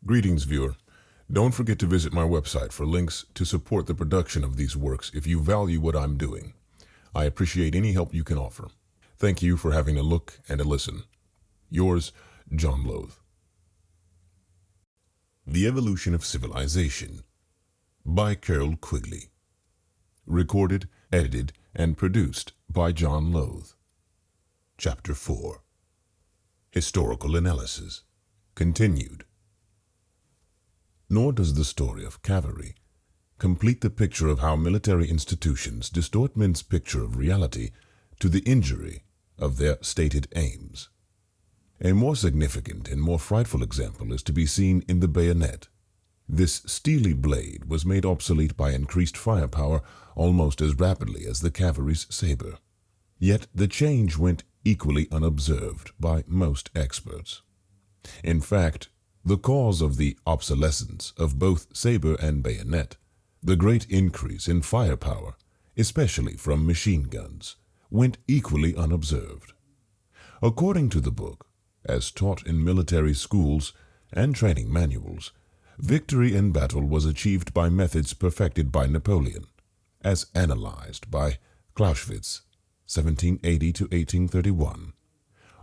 Greetings, viewer. Don't forget to visit my website for links to support the production of these works if you value what I'm doing. I appreciate any help you can offer. Thank you for having a look and a listen. Yours, John Loth. The Evolution of Civilization by Carroll Quigley. Recorded, edited, and produced by John Loth. Chapter 4. Historical Analysis. Continued. Nor does the story of cavalry complete the picture of how military institutions distort men's picture of reality to the injury of their stated aims. A more significant and more frightful example is to be seen in the bayonet. This steely blade was made obsolete by increased firepower almost as rapidly as the cavalry's saber. Yet the change went equally unobserved by most experts. In fact, the cause of the obsolescence of both saber and bayonet, the great increase in firepower, especially from machine guns, went equally unobserved. According to the book, as taught in military schools and training manuals, victory in battle was achieved by methods perfected by Napoleon, as analyzed by Clausewitz, 1780 to 1831.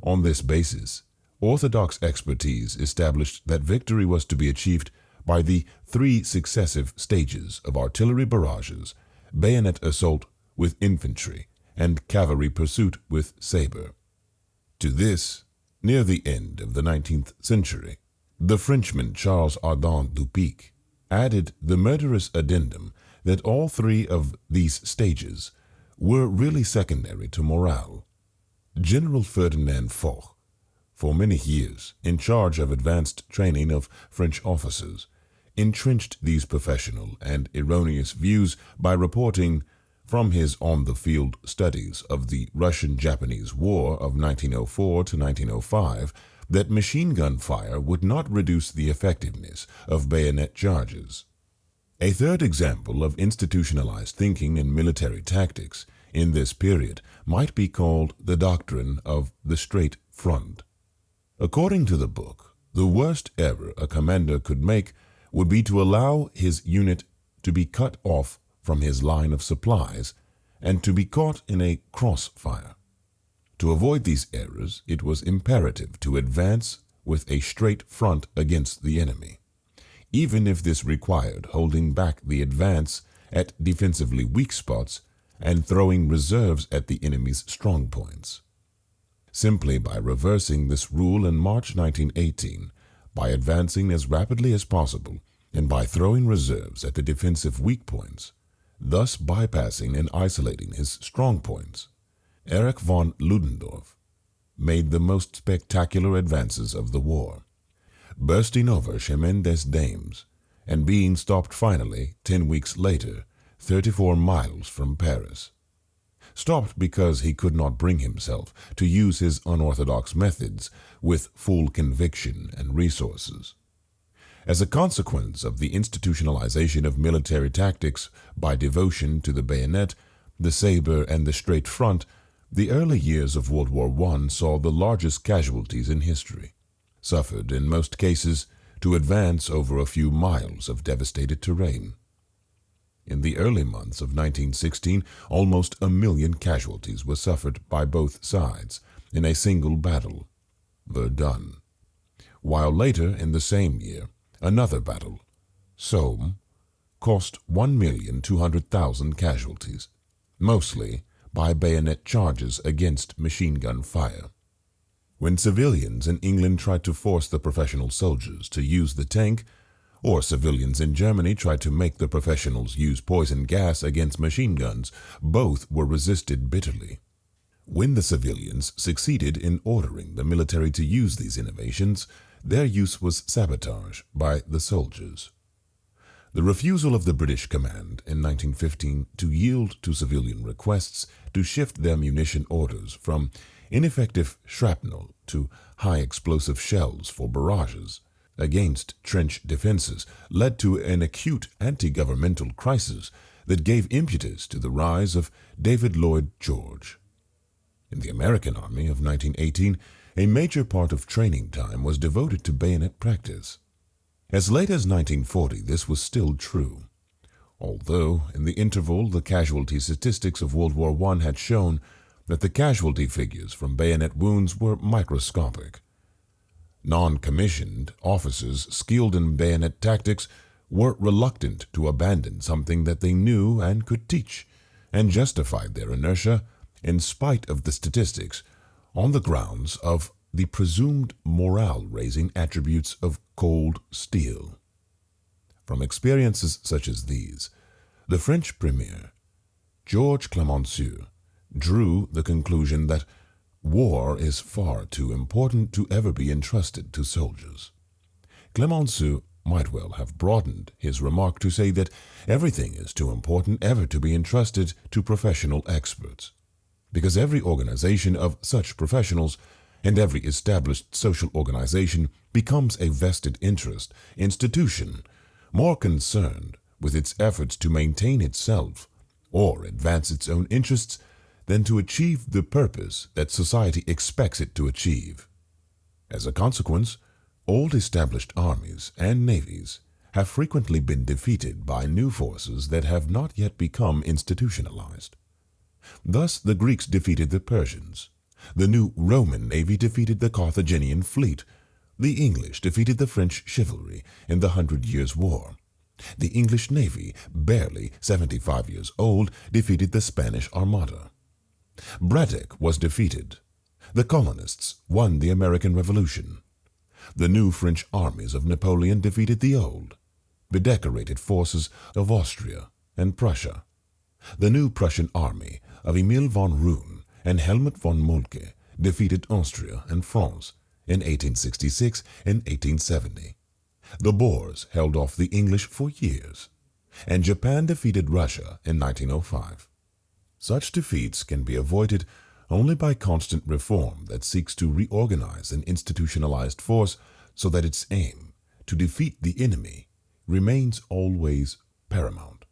On this basis, orthodox expertise established that victory was to be achieved by the three successive stages of artillery barrages, bayonet assault with infantry, and cavalry pursuit with saber. To this, near the end of the 19th century, the Frenchman Charles Ardent Dupic added the murderous addendum that all three of these stages were really secondary to morale. General Ferdinand Foch, for many years in charge of advanced training of French officers, entrenched these professional and erroneous views by reporting from his on-the-field studies of the Russian-Japanese War of 1904 to 1905 that machine gun fire would not reduce the effectiveness of bayonet charges. A third example of institutionalized thinking in military tactics in this period might be called the doctrine of the straight front. According to the book, the worst error a commander could make would be to allow his unit to be cut off from his line of supplies and to be caught in a crossfire. To avoid these errors, it was imperative to advance with a straight front against the enemy, even if this required holding back the advance at defensively weak spots and throwing reserves at the enemy's strong points. Simply by reversing this rule in March 1918, by advancing as rapidly as possible, and by throwing reserves at the defensive weak points, thus bypassing and isolating his strong points, Erich von Ludendorff made the most spectacular advances of the war, bursting over Chemin des Dames and being stopped finally 10 weeks later, 34 miles from Paris. Stopped because he could not bring himself to use his unorthodox methods with full conviction and resources. As a consequence of the institutionalization of military tactics by devotion to the bayonet, the saber, and the straight front, the early years of World War I saw the largest casualties in history, suffered in most cases to advance over a few miles of devastated terrain. In the early months of 1916, almost 1 million casualties were suffered by both sides in a single battle, Verdun, while later in the same year, another battle, Somme, cost 1,200,000 casualties, mostly by bayonet charges against machine gun fire. When civilians in England tried to force the professional soldiers to use the tank, or civilians in Germany tried to make the professionals use poison gas against machine guns, both were resisted bitterly. When the civilians succeeded in ordering the military to use these innovations, their use was sabotage by the soldiers. The refusal of the British command in 1915 to yield to civilian requests to shift their munition orders from ineffective shrapnel to high explosive shells for barrages against trench defenses led to an acute anti-governmental crisis that gave impetus to the rise of David Lloyd George. In the American Army of 1918, a major part of training time was devoted to bayonet practice. As late as 1940, this was still true, although in the interval the casualty statistics of World War I had shown that the casualty figures from bayonet wounds were microscopic. Non-commissioned officers skilled in bayonet tactics were reluctant to abandon something that they knew and could teach, and justified their inertia, in spite of the statistics, on the grounds of the presumed morale-raising attributes of cold steel. From experiences such as these, the French premier, Georges Clemenceau, drew the conclusion that war is far too important to ever be entrusted to soldiers. Clemenceau might well have broadened his remark to say that everything is too important ever to be entrusted to professional experts, because every organization of such professionals and every established social organization becomes a vested interest institution, more concerned with its efforts to maintain itself or advance its own interests than to achieve the purpose that society expects it to achieve. As a consequence, old established armies and navies have frequently been defeated by new forces that have not yet become institutionalized. Thus the Greeks defeated the Persians, the new Roman navy defeated the Carthaginian fleet, the English defeated the French chivalry in the 100 Years' War. The English navy, barely 75 years old, defeated the Spanish Armada. Braddock was defeated. The colonists won the American Revolution. The new French armies of Napoleon defeated the old, bedecorated forces of Austria and Prussia. The new Prussian army of Emil von Roon and Helmut von Moltke defeated Austria and France in 1866 and 1870. The Boers held off the English for years, and Japan defeated Russia in 1905. Such defeats can be avoided only by constant reform that seeks to reorganize an institutionalized force so that its aim, to defeat the enemy, remains always paramount.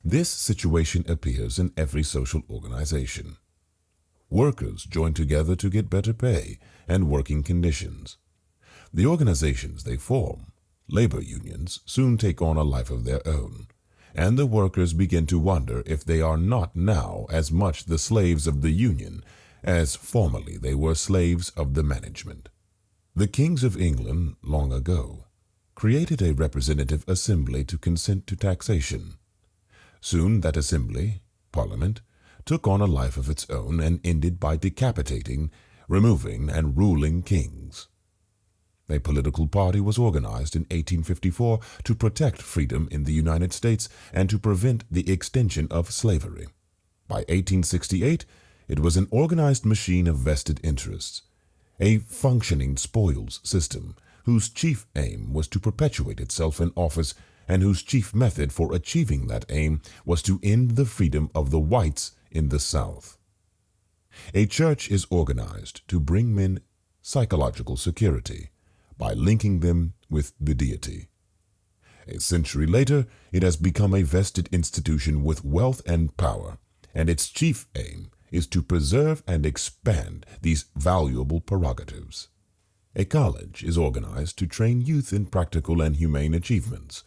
This situation appears in every social organization. Workers join together to get better pay and working conditions. The organizations they form, labor unions, soon take on a life of their own, and the workers begin to wonder if they are not now as much the slaves of the union as formerly they were slaves of the management. The kings of England, long ago, created a representative assembly to consent to taxation. Soon that assembly, Parliament, took on a life of its own and ended by decapitating, removing, and ruling kings. A political party was organized in 1854 to protect freedom in the United States and to prevent the extension of slavery. By 1868, it was an organized machine of vested interests, a functioning spoils system whose chief aim was to perpetuate itself in office and whose chief method for achieving that aim was to end the freedom of the whites in the South. A church is organized to bring men psychological security by linking them with the deity. A century later, it has become a vested institution with wealth and power, and its chief aim is to preserve and expand these valuable prerogatives. A college is organized to train youth in practical and humane achievements.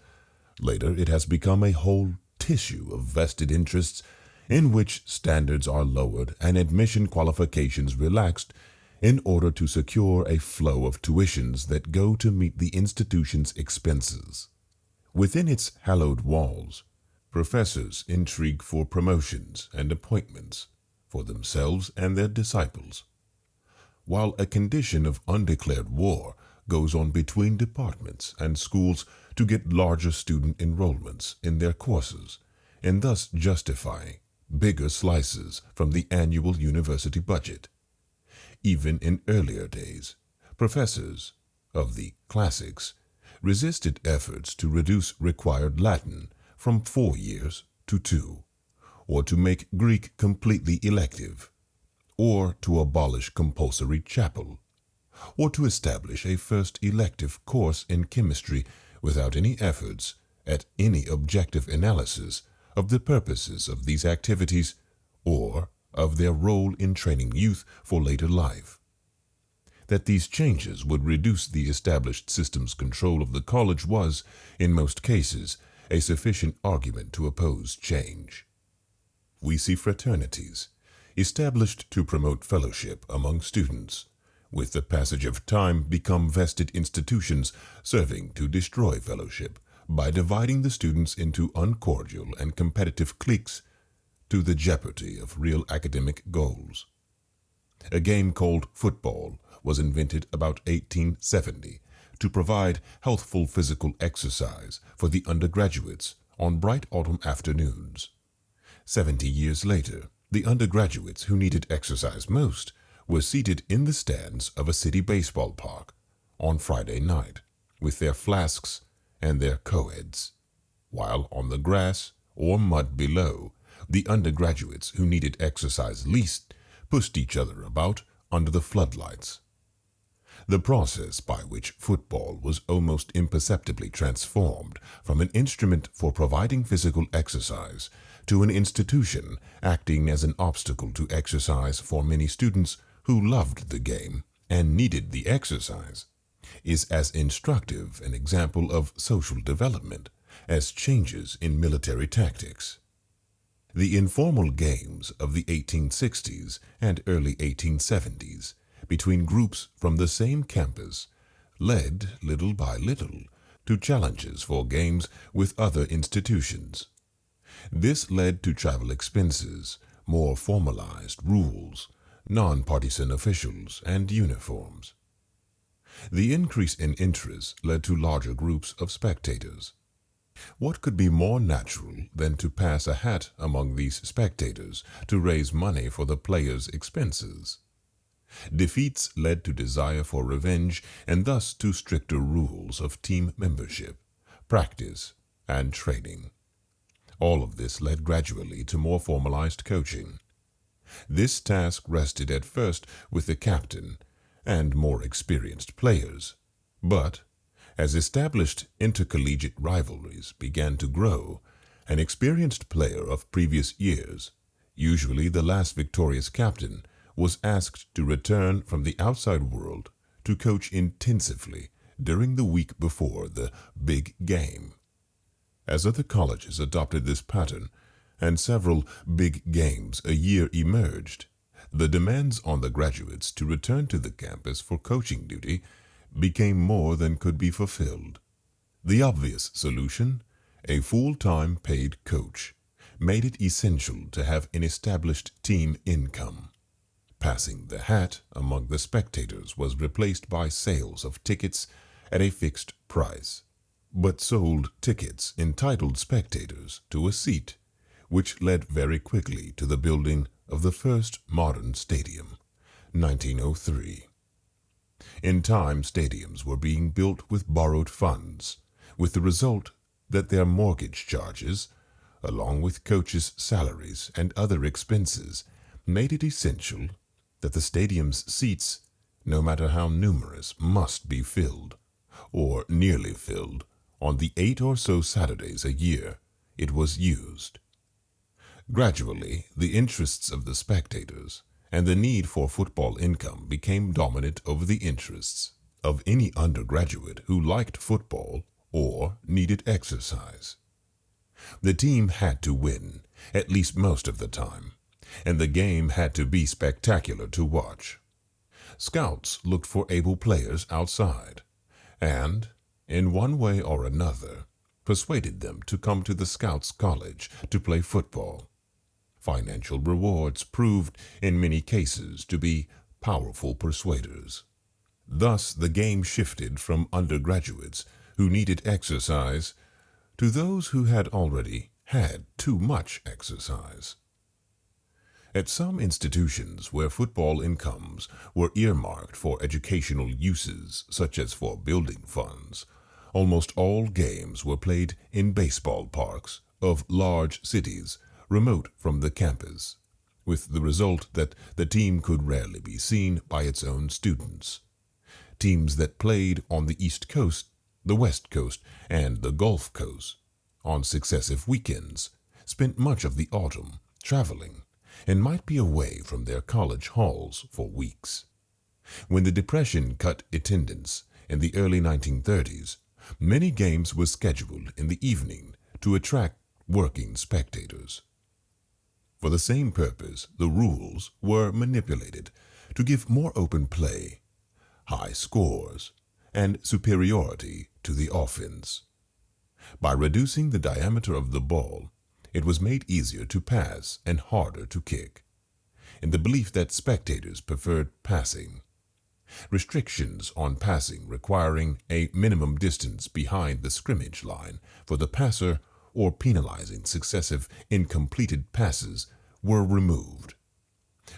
Later, it has become a whole tissue of vested interests in which standards are lowered and admission qualifications relaxed in order to secure a flow of tuitions that go to meet the institution's expenses. Within its hallowed walls, professors intrigue for promotions and appointments for themselves and their disciples, while a condition of undeclared war goes on between departments and schools to get larger student enrollments in their courses, and thus justifying bigger slices from the annual university budget. Even in earlier days, professors of the classics resisted efforts to reduce required Latin from 4 years to 2, or to make Greek completely elective, or to abolish compulsory chapel, or to establish a first elective course in chemistry without any efforts at any objective analysis of the purposes of these activities or of their role in training youth for later life. That these changes would reduce the established system's control of the college was, in most cases, a sufficient argument to oppose change. We see fraternities, established to promote fellowship among students, with the passage of time become vested institutions serving to destroy fellowship by dividing the students into uncordial and competitive cliques to the jeopardy of real academic goals. A game called football was invented about 1870 to provide healthful physical exercise for the undergraduates on bright autumn afternoons. 70 years later, the undergraduates who needed exercise most were seated in the stands of a city baseball park on Friday night with their flasks and their co-eds, while on the grass or mud below, the undergraduates who needed exercise least pushed each other about under the floodlights. The process by which football was almost imperceptibly transformed from an instrument for providing physical exercise to an institution acting as an obstacle to exercise for many students who loved the game and needed the exercise, is as instructive an example of social development as changes in military tactics. The informal games of the 1860s and early 1870s between groups from the same campus led, little by little, to challenges for games with other institutions. This led to travel expenses, more formalized rules, non-partisan officials, and uniforms. The increase in interest led to larger groups of spectators. What could be more natural than to pass a hat among these spectators to raise money for the players' expenses? Defeats led to desire for revenge and thus to stricter rules of team membership, practice, and training. All of this led gradually to more formalized coaching. This task rested at first with the captain and more experienced players, but as established intercollegiate rivalries began to grow, an experienced player of previous years, usually the last victorious captain, was asked to return from the outside world to coach intensively during the week before the big game. As other colleges adopted this pattern and several big games a year emerged, the demands on the graduates to return to the campus for coaching duty became more than could be fulfilled. The obvious solution, a full-time paid coach, made it essential to have an established team income. Passing the hat among the spectators was replaced by sales of tickets at a fixed price, but sold tickets entitled spectators to a seat, which led very quickly to the building of the first modern stadium, 1903. In time, stadiums were being built with borrowed funds, with the result that their mortgage charges, along with coaches' salaries and other expenses, made it essential that the stadium's seats, no matter how numerous, must be filled, or nearly filled, on the 8 or so Saturdays a year it was used. Gradually, the interests of the spectators and the need for football income became dominant over the interests of any undergraduate who liked football or needed exercise. The team had to win, at least most of the time, and the game had to be spectacular to watch. Scouts looked for able players outside, and, in one way or another, persuaded them to come to the Scouts' College to play football. Financial rewards proved, in many cases, to be powerful persuaders. Thus, the game shifted from undergraduates who needed exercise to those who had already had too much exercise. At some institutions where football incomes were earmarked for educational uses, such as for building funds, almost all games were played in baseball parks of large cities remote from the campus, with the result that the team could rarely be seen by its own students. Teams that played on the East Coast, the West Coast, and the Gulf Coast on successive weekends spent much of the autumn traveling and might be away from their college halls for weeks. When the Depression cut attendance in the early 1930s, many games were scheduled in the evening to attract working spectators. For the same purpose, the rules were manipulated to give more open play, high scores, and superiority to the offense. By reducing the diameter of the ball, it was made easier to pass and harder to kick, in the belief that spectators preferred passing. Restrictions on passing requiring a minimum distance behind the scrimmage line for the passer or penalizing successive incompleted passes were removed.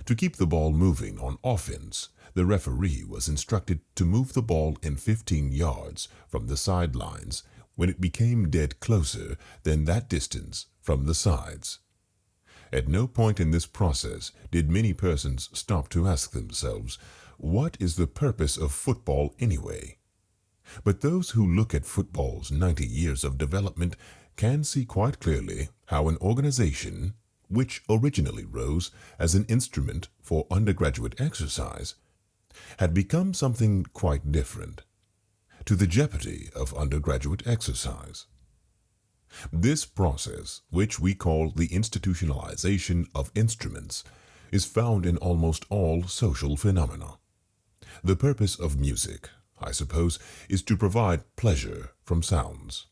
To keep the ball moving on offense, the referee was instructed to move the ball in 15 yards from the sidelines when it became dead closer than that distance from the sides. At no point in this process did many persons stop to ask themselves, what is the purpose of football anyway? But those who look at football's 90 years of development can see quite clearly how an organization, which originally rose as an instrument for undergraduate exercise, had become something quite different, to the jeopardy of undergraduate exercise. This process, which we call the institutionalization of instruments, is found in almost all social phenomena. The purpose of music, I suppose, is to provide pleasure from sounds.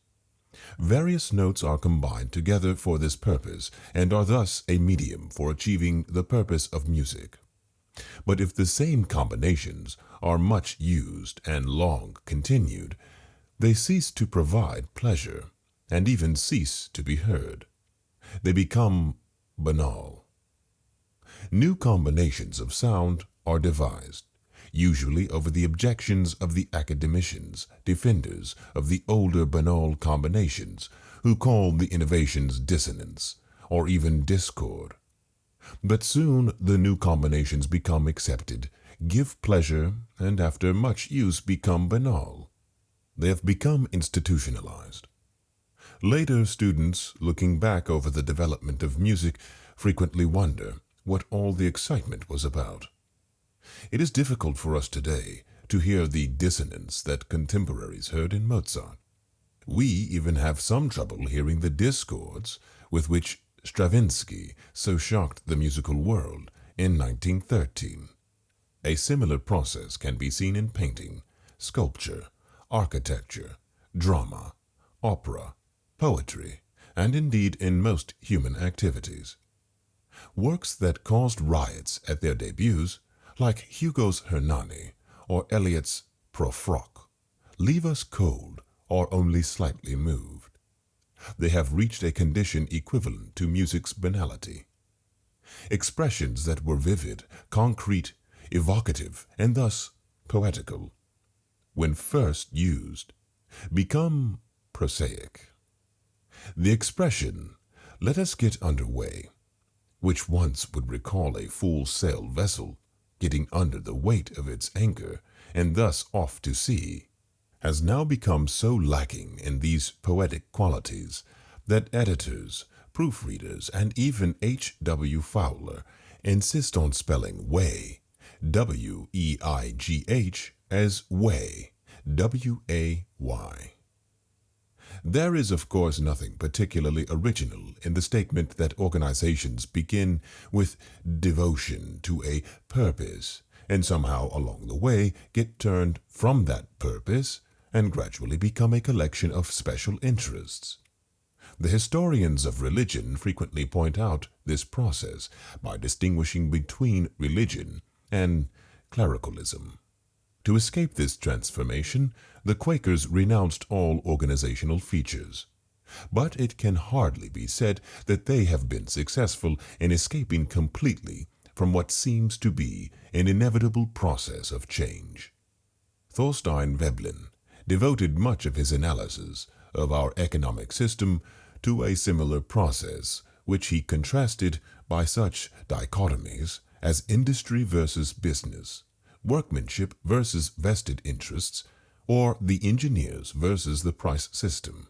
Various notes are combined together for this purpose and are thus a medium for achieving the purpose of music. But if the same combinations are much used and long continued, they cease to provide pleasure and even cease to be heard. They become banal. New combinations of sound are devised, usually over the objections of the academicians, defenders of the older banal combinations, who call the innovations dissonance or even discord. But soon the new combinations become accepted, give pleasure, and after much use become banal. They have become institutionalized. Later students, looking back over the development of music, frequently wonder what all the excitement was about. It is difficult for us today to hear the dissonance that contemporaries heard in Mozart. We even have some trouble hearing the discords with which Stravinsky so shocked the musical world in 1913. A similar process can be seen in painting, sculpture, architecture, drama, opera, poetry, and indeed in most human activities. Works that caused riots at their debuts, like Hugo's Hernani or Eliot's Profrock, leave us cold or only slightly moved. They have reached a condition equivalent to music's banality. Expressions that were vivid, concrete, evocative, and thus poetical, when first used, become prosaic. The expression, "Let us get under way," which once would recall a full-sail vessel getting under the weight of its anchor and thus off to sea, has now become so lacking in these poetic qualities that editors, proofreaders, and even H.W. Fowler insist on spelling way, W-E-I-G-H, as way, W-A-Y. There is, of course, nothing particularly original in the statement that organizations begin with devotion to a purpose and somehow along the way get turned from that purpose and gradually become a collection of special interests. The historians of religion frequently point out this process by distinguishing between religion and clericalism. To escape this transformation, the Quakers renounced all organizational features. But it can hardly be said that they have been successful in escaping completely from what seems to be an inevitable process of change. Thorstein Veblen devoted much of his analysis of our economic system to a similar process, which he contrasted by such dichotomies as industry versus business, workmanship versus vested interests, or the engineers versus the price system.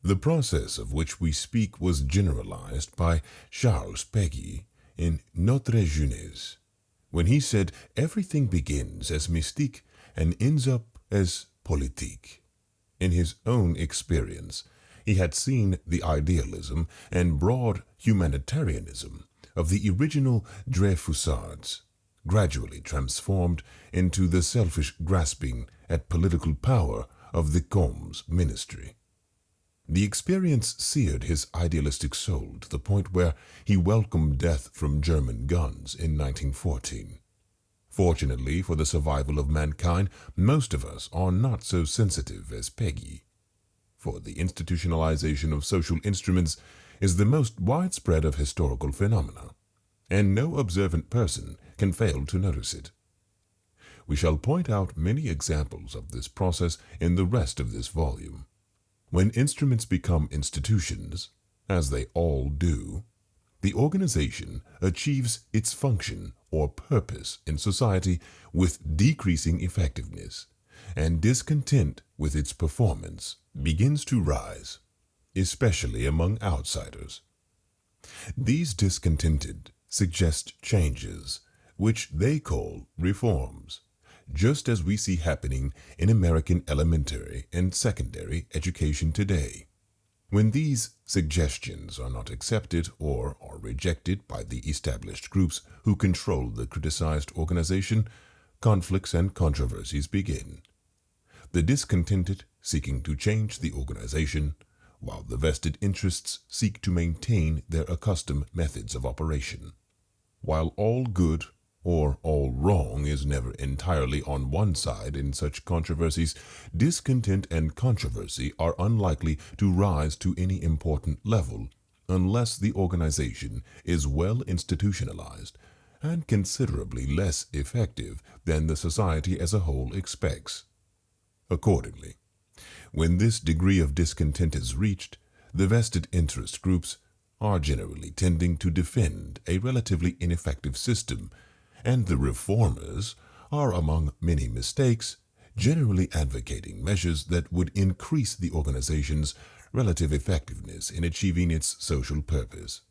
The process of which we speak was generalized by Charles Péguy in Notre Jeunesse, when he said everything begins as mystique and ends up as politique. In his own experience, he had seen the idealism and broad humanitarianism of the original Dreyfusards gradually transformed into the selfish grasping at political power of the Combes ministry. The experience seared his idealistic soul to the point where he welcomed death from German guns in 1914. Fortunately for the survival of mankind, most of us are not so sensitive as Peggy. For the institutionalization of social instruments is the most widespread of historical phenomena, and no observant person can fail to notice it. We shall point out many examples of this process in the rest of this volume. When instruments become institutions, as they all do, the organization achieves its function or purpose in society with decreasing effectiveness, and discontent with its performance begins to rise, especially among outsiders. These discontented suggest changes, which they call reforms, just as we see happening in American elementary and secondary education today. When these suggestions are not accepted or are rejected by the established groups who control the criticized organization, conflicts and controversies begin. The discontented seeking to change the organization, while the vested interests seek to maintain their accustomed methods of operation. While all good or all wrong is never entirely on one side in such controversies, discontent and controversy are unlikely to rise to any important level unless the organization is well institutionalized and considerably less effective than the society as a whole expects. Accordingly, when this degree of discontent is reached, the vested interest groups are generally tending to defend a relatively ineffective system, and the reformers are, among many mistakes, generally advocating measures that would increase the organization's relative effectiveness in achieving its social purpose.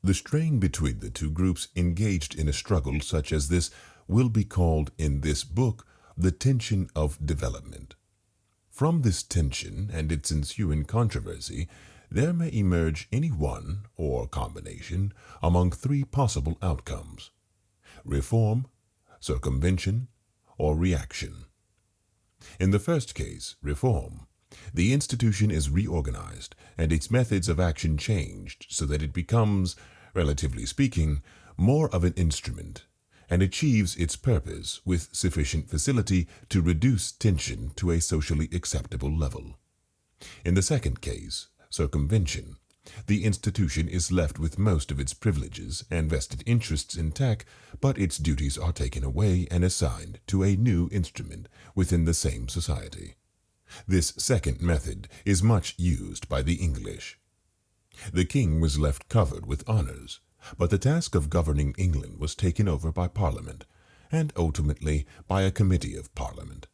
The strain between the two groups engaged in a struggle such as this will be called in this book the tension of development. From this tension and its ensuing controversy, there may emerge any one or combination among three possible outcomes: reform, circumvention, or reaction. In the first case, reform, the institution is reorganized and its methods of action changed so that it becomes, relatively speaking, more of an instrument and achieves its purpose with sufficient facility to reduce tension to a socially acceptable level. In the second case, circumvention, the institution is left with most of its privileges and vested interests intact, but its duties are taken away and assigned to a new instrument within the same society. This second method is much used by the English. The king was left covered with honors, but the task of governing England was taken over by Parliament, and ultimately by a committee of Parliament.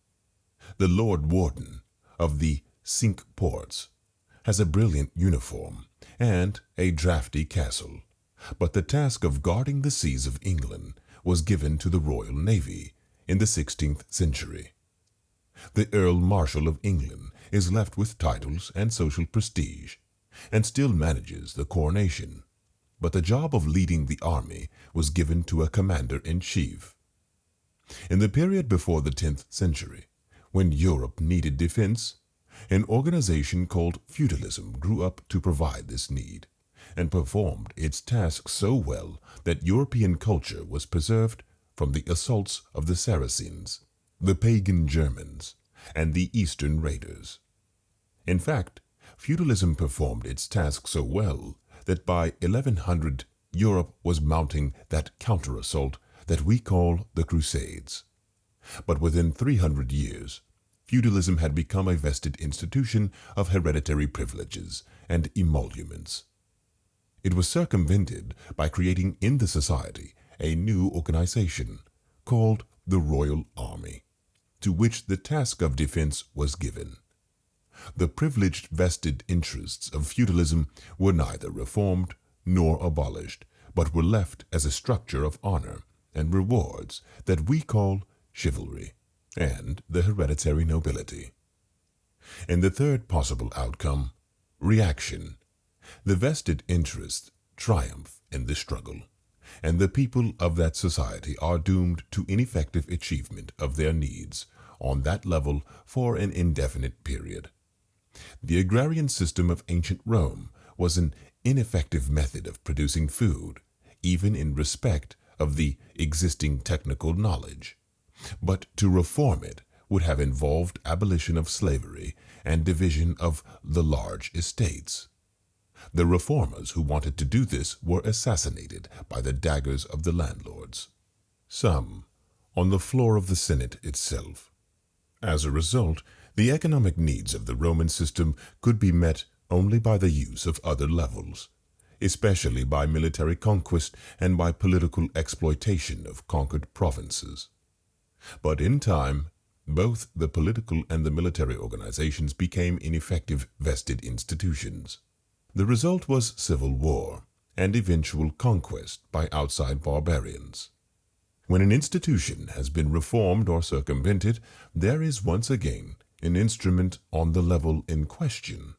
The Lord Warden of the Cinque Ports has a brilliant uniform and a draughty castle, but the task of guarding the seas of England was given to the Royal Navy in the 16th century. The Earl Marshal of England is left with titles and social prestige, and still manages the coronation, but the job of leading the army was given to a commander-in-chief. In the period before the 10th century, when Europe needed defense, an organization called feudalism grew up to provide this need, and performed its task so well that European culture was preserved from the assaults of the Saracens, the pagan Germans, and the Eastern raiders. In fact, feudalism performed its task so well that by 1100 Europe was mounting that counter-assault that we call the Crusades. But within 300 years, feudalism had become a vested institution of hereditary privileges and emoluments. It was circumvented by creating in the society a new organization called the Royal Army, to which the task of defense was given. The privileged vested interests of feudalism were neither reformed nor abolished, but were left as a structure of honor and rewards that we call chivalry and the hereditary nobility. In the third possible outcome, reaction, the vested interests triumph in the struggle, and the people of that society are doomed to ineffective achievement of their needs on that level for an indefinite period. The agrarian system of ancient Rome was an ineffective method of producing food, even in respect of the existing technical knowledge. But to reform it would have involved abolition of slavery and division of the large estates. The reformers who wanted to do this were assassinated by the daggers of the landlords, some on the floor of the Senate itself. As a result, the economic needs of the Roman system could be met only by the use of other levels, especially by military conquest and by political exploitation of conquered provinces. But in time, both the political and the military organizations became ineffective vested institutions. The result was civil war and eventual conquest by outside barbarians. When an institution has been reformed or circumvented, there is once again an instrument on the level in question,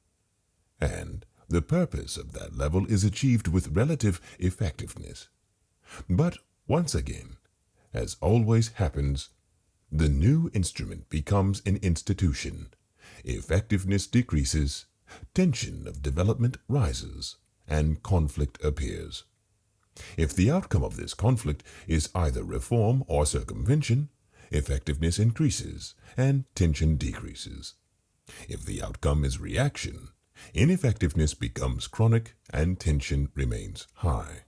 and the purpose of that level is achieved with relative effectiveness. But once again, as always happens, the new instrument becomes an institution, effectiveness decreases, tension of development rises, and conflict appears. If the outcome of this conflict is either reform or circumvention, effectiveness increases and tension decreases. If the outcome is reaction, ineffectiveness becomes chronic and tension remains high.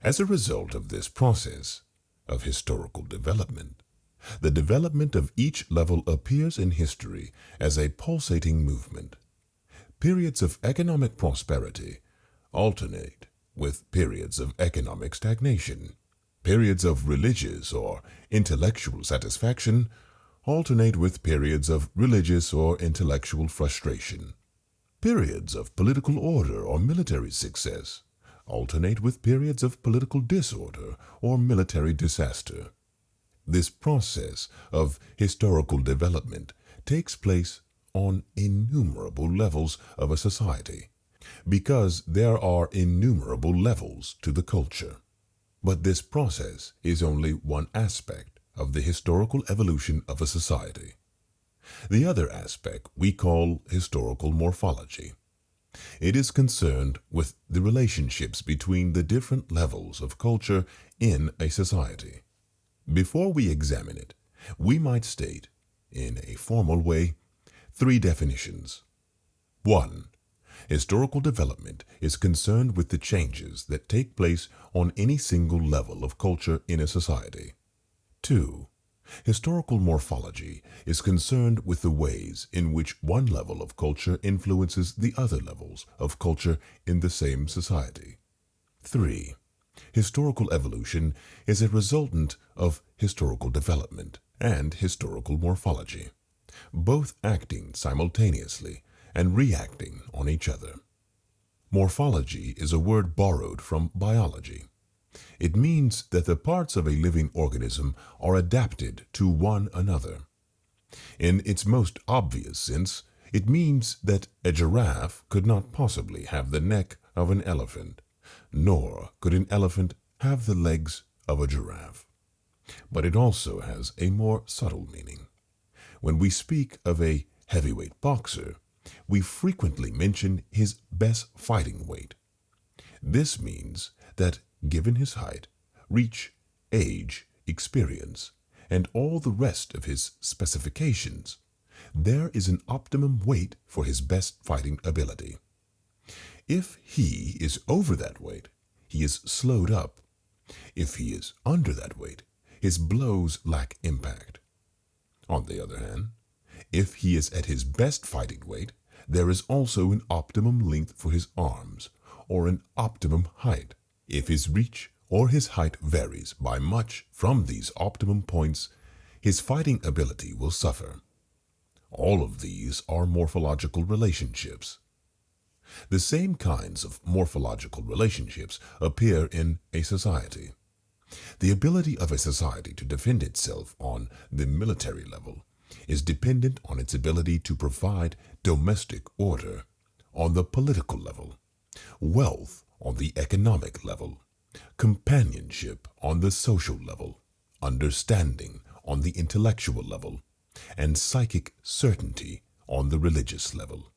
As a result of this process of historical development, the development of each level appears in history as a pulsating movement. Periods of economic prosperity alternate with periods of economic stagnation. Periods of religious or intellectual satisfaction alternate with periods of religious or intellectual frustration. Periods of political order or military success alternate with periods of political disorder or military disaster. This process of historical development takes place on innumerable levels of a society, because there are innumerable levels to the culture. But this process is only one aspect of the historical evolution of a society. The other aspect we call historical morphology. It is concerned with the relationships between the different levels of culture in a society. Before we examine it, we might state, in a formal way, three definitions. 1. Historical development is concerned with the changes that take place on any single level of culture in a society. 2. Historical morphology is concerned with the ways in which one level of culture influences the other levels of culture in the same society. 3. Historical evolution is a resultant of historical development and historical morphology, both acting simultaneously and reacting on each other. Morphology is a word borrowed from biology. It means that the parts of a living organism are adapted to one another. In its most obvious sense, it means that a giraffe could not possibly have the neck of an elephant, nor could an elephant have the legs of a giraffe. But it also has a more subtle meaning. When we speak of a heavyweight boxer, we frequently mention his best fighting weight. This means that given his height, reach, age, experience, and all the rest of his specifications, there is an optimum weight for his best fighting ability. If he is over that weight, he is slowed up. If he is under that weight, his blows lack impact. On the other hand, if he is at his best fighting weight, there is also an optimum length for his arms, or an optimum height. If his reach or his height varies by much from these optimum points, his fighting ability will suffer. All of these are morphological relationships. The same kinds of morphological relationships appear in a society. The ability of a society to defend itself on the military level is dependent on its ability to provide domestic order on the political level, wealth on the economic level, companionship on the social level, understanding on the intellectual level, and psychic certainty on the religious level.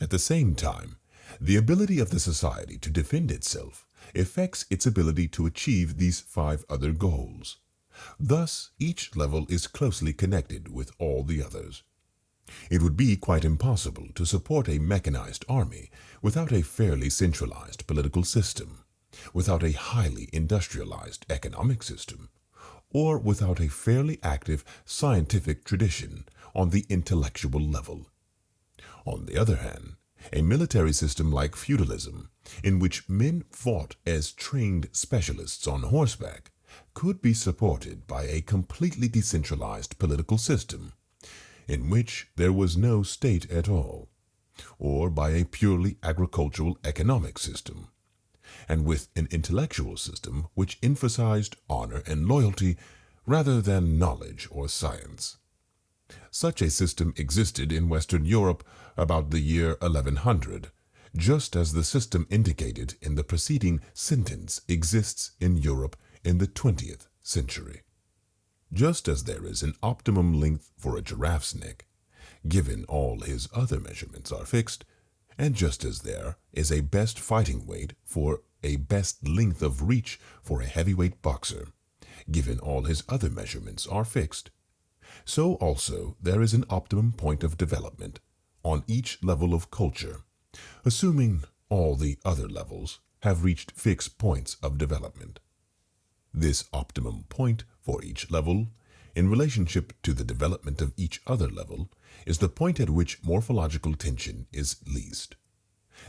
At the same time, the ability of the society to defend itself affects its ability to achieve these 5 other goals. Thus, each level is closely connected with all the others. It would be quite impossible to support a mechanized army without a fairly centralized political system, without a highly industrialized economic system, or without a fairly active scientific tradition on the intellectual level. On the other hand, a military system like feudalism, in which men fought as trained specialists on horseback, could be supported by a completely decentralized political system, in which there was no state at all, or by a purely agricultural economic system, and with an intellectual system which emphasized honor and loyalty rather than knowledge or science. Such a system existed in Western Europe about the year 1100, just as the system indicated in the preceding sentence exists in Europe in the 20th century. Just as there is an optimum length for a giraffe's neck, given all his other measurements are fixed, and just as there is a best fighting weight for a best length of reach for a heavyweight boxer, given all his other measurements are fixed, so also there is an optimum point of development on each level of culture, assuming all the other levels have reached fixed points of development. This optimum point for each level, in relationship to the development of each other level, is the point at which morphological tension is least.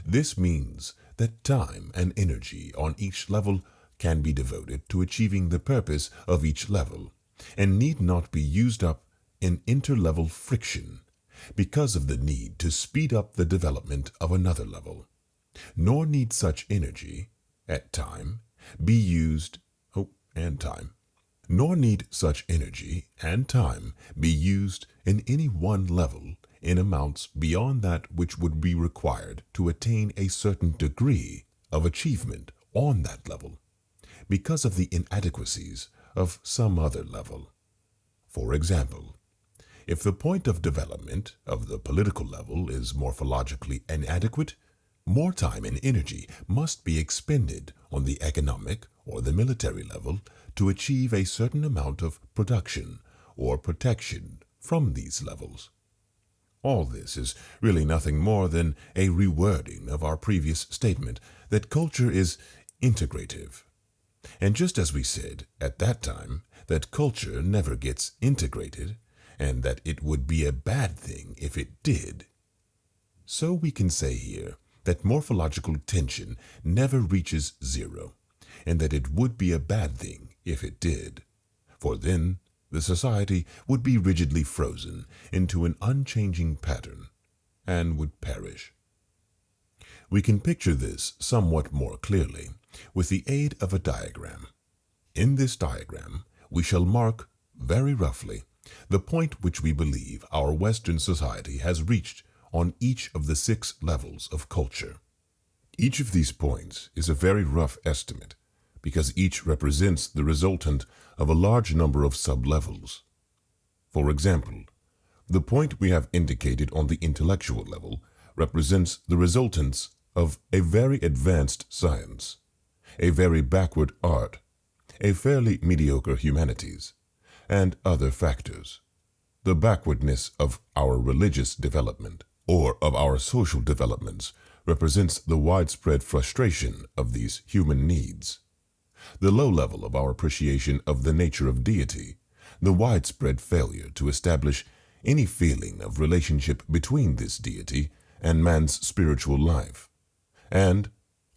This means that time and energy on each level can be devoted to achieving the purpose of each level, and need not be used up in interlevel friction because of the need to speed up the development of another level. Nor need such energy, at time, be used Nor need such energy and time be used in any one level in amounts beyond that which would be required to attain a certain degree of achievement on that level, because of the inadequacies of some other level. For example, if the point of development of the political level is morphologically inadequate, more time and energy must be expended on the economic or the military level to achieve a certain amount of production or protection from these levels. All this is really nothing more than a rewording of our previous statement that culture is integrative. And just as we said at that time that culture never gets integrated, and that it would be a bad thing if it did, so we can say here that morphological tension never reaches zero, and that it would be a bad thing if it did, for then the society would be rigidly frozen into an unchanging pattern and would perish. We can picture this somewhat more clearly with the aid of a diagram. In this diagram, we shall mark, very roughly, the point which we believe our Western society has reached on each of the 6 levels of culture. Each of these points is a very rough estimate, because each represents the resultant of a large number of sub-levels. For example, the point we have indicated on the intellectual level represents the resultants of a very advanced science, a very backward art, a fairly mediocre humanities, and other factors. The backwardness of our religious development or of our social developments represents the widespread frustration of these human needs. The low level of our appreciation of the nature of deity, the widespread failure to establish any feeling of relationship between this deity and man's spiritual life, and,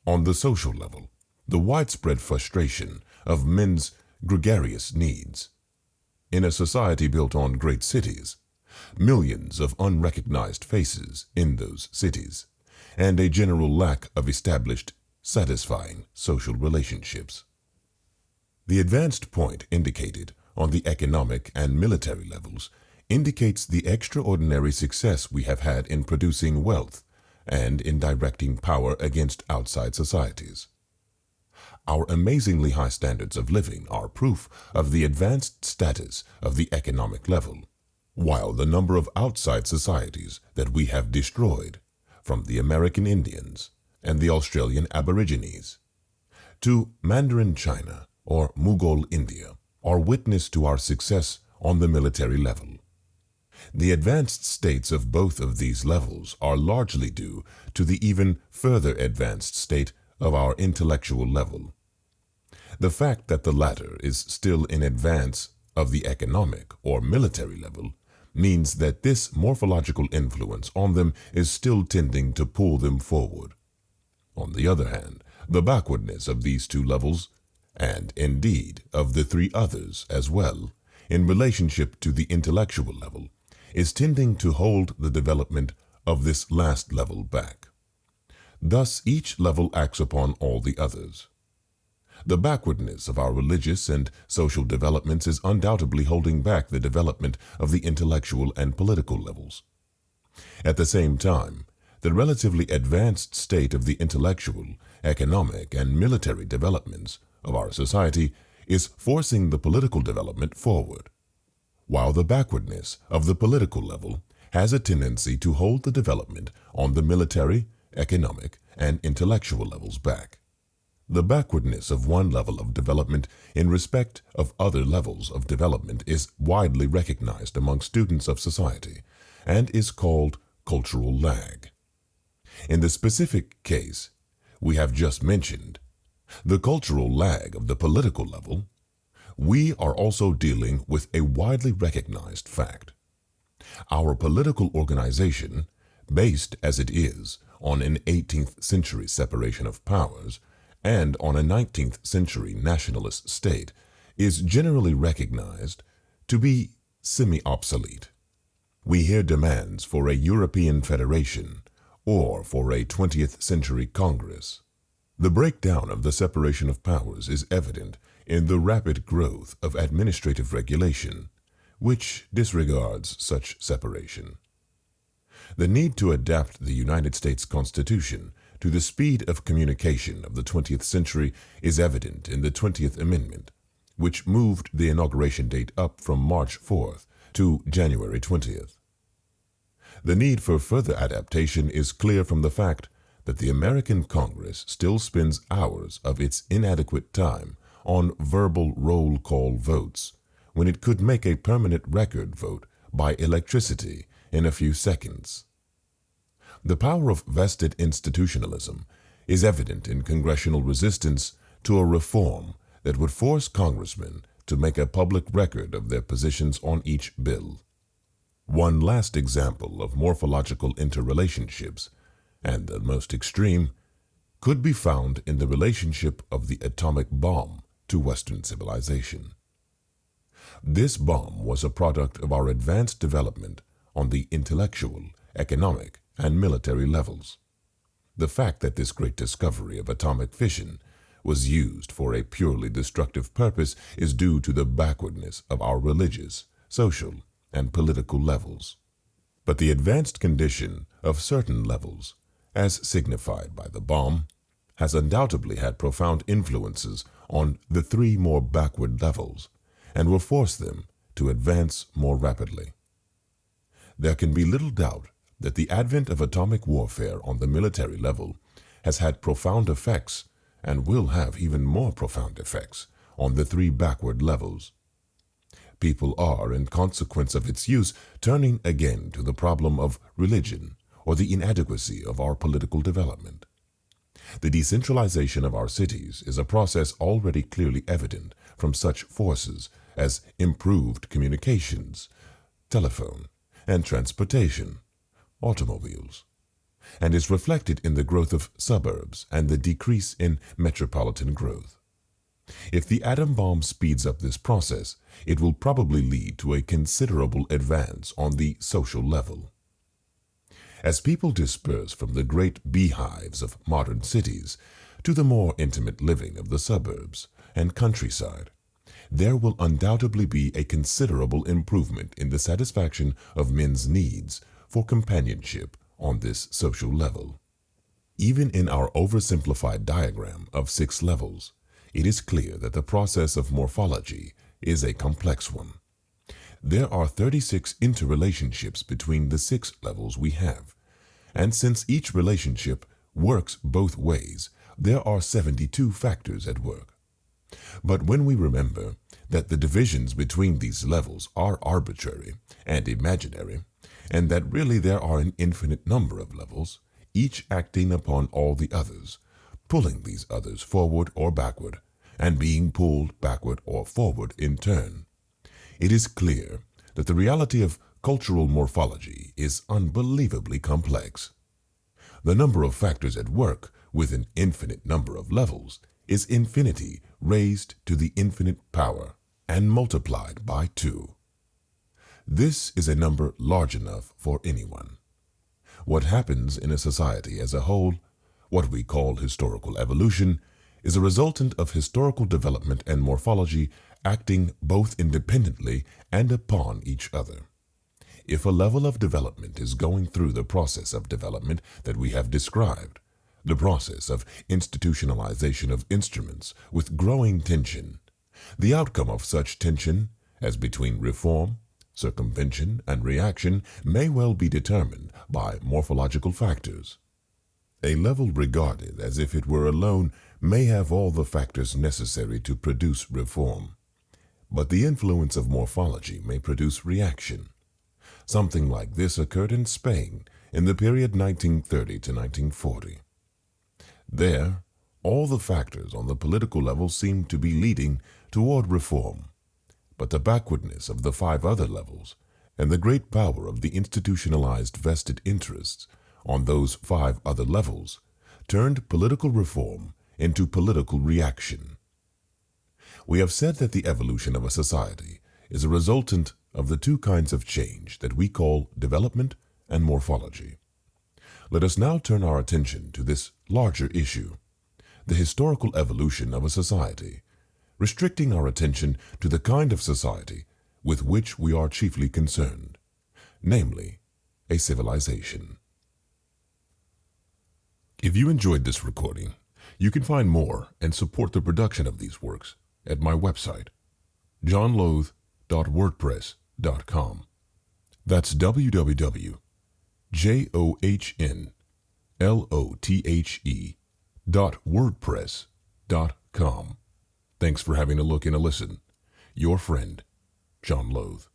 on the social level, the widespread frustration of men's gregarious needs. In a society built on great cities, millions of unrecognized faces in those cities, and a general lack of established, satisfying social relationships. The advanced point indicated on the economic and military levels indicates the extraordinary success we have had in producing wealth and in directing power against outside societies. Our amazingly high standards of living are proof of the advanced status of the economic level, while the number of outside societies that we have destroyed, from the American Indians and the Australian Aborigines to Mandarin China or Mughal India, are witness to our success on the military level. The advanced states of both of these levels are largely due to the even further advanced state of our intellectual level. The fact that the latter is still in advance of the economic or military level means that this morphological influence on them is still tending to pull them forward. On the other hand, the backwardness of these two levels, and indeed of the three others as well, in relationship to the intellectual level, is tending to hold the development of this last level back. Thus, each level acts upon all the others. The backwardness of our religious and social developments is undoubtedly holding back the development of the intellectual and political levels. At the same time, the relatively advanced state of the intellectual, economic, and military developments of our society is forcing the political development forward, while the backwardness of the political level has a tendency to hold the development on the military, economic, and intellectual levels back. The backwardness of one level of development in respect of other levels of development is widely recognized among students of society and is called cultural lag. In the specific case we have just mentioned, the cultural lag of the political level, we are also dealing with a widely recognized fact. Our political organization, based as it is on an 18th century separation of powers and on a 19th century nationalist state, is generally recognized to be semi-obsolete. We hear demands for a European federation or for a 20th century Congress. The breakdown of the separation of powers is evident in the rapid growth of administrative regulation, which disregards such separation. The need to adapt the United States Constitution to the speed of communication of the 20th century is evident in the 20th Amendment, which moved the inauguration date up from March 4th to January 20th. The need for further adaptation is clear from the fact that the American Congress still spends hours of its inadequate time on verbal roll call votes when it could make a permanent record vote by electricity in a few seconds. The power of vested institutionalism is evident in congressional resistance to a reform that would force congressmen to make a public record of their positions on each bill. One last example of morphological interrelationships, and the most extreme, could be found in the relationship of the atomic bomb to Western civilization. This bomb was a product of our advanced development on the intellectual, economic, and military levels. The fact that this great discovery of atomic fission was used for a purely destructive purpose is due to the backwardness of our religious, social, and political levels. But the advanced condition of certain levels, as signified by the bomb, has undoubtedly had profound influences on the three more backward levels and will force them to advance more rapidly. There can be little doubt that the advent of atomic warfare on the military level has had profound effects and will have even more profound effects on the three backward levels. People are, in consequence of its use, turning again to the problem of religion or the inadequacy of our political development. The decentralization of our cities is a process already clearly evident from such forces as improved communications, telephone, and transportation, automobiles, and is reflected in the growth of suburbs and the decrease in metropolitan growth. If the atom bomb speeds up this process, it will probably lead to a considerable advance on the social level. As people disperse from the great beehives of modern cities to the more intimate living of the suburbs, and countryside, there will undoubtedly be a considerable improvement in the satisfaction of men's needs for companionship on this social level. Even in our oversimplified diagram of 6 levels, it is clear that the process of morphology is a complex one. There are 36 interrelationships between the 6 levels we have, and since each relationship works both ways, there are 72 factors at work. But when we remember that the divisions between these levels are arbitrary and imaginary, and that really there are an infinite number of levels, each acting upon all the others, pulling these others forward or backward, and being pulled backward or forward in turn, it is clear that the reality of cultural morphology is unbelievably complex. The number of factors at work with an infinite number of levels is infinity raised to the infinite power and multiplied by 2. This is a number large enough for anyone. What happens in a society as a whole, what we call historical evolution, is a resultant of historical development and morphology acting both independently and upon each other. If a level of development is going through the process of development that we have described, the process of institutionalization of instruments with growing tension, the outcome of such tension, as between reform, circumvention, and reaction, may well be determined by morphological factors. A level regarded as if it were alone may have all the factors necessary to produce reform, but the influence of morphology may produce reaction. Something like this occurred in Spain in the period 1930 to 1940. There, all the factors on the political level seemed to be leading toward reform, but the backwardness of the 5 other levels and the great power of the institutionalized vested interests on those 5 other levels turned political reform into political reaction. We have said that the evolution of a society is a resultant of the 2 kinds of change that we call development and morphology. Let us now turn our attention to this larger issue, the historical evolution of a society, restricting our attention to the kind of society with which we are chiefly concerned, namely, a civilization. If you enjoyed this recording, you can find more and support the production of these works at my website, johnlothe.wordpress.com. That's www.johnlothe.wordpress.com. Thanks for having a look and a listen. Your friend, John Lothe.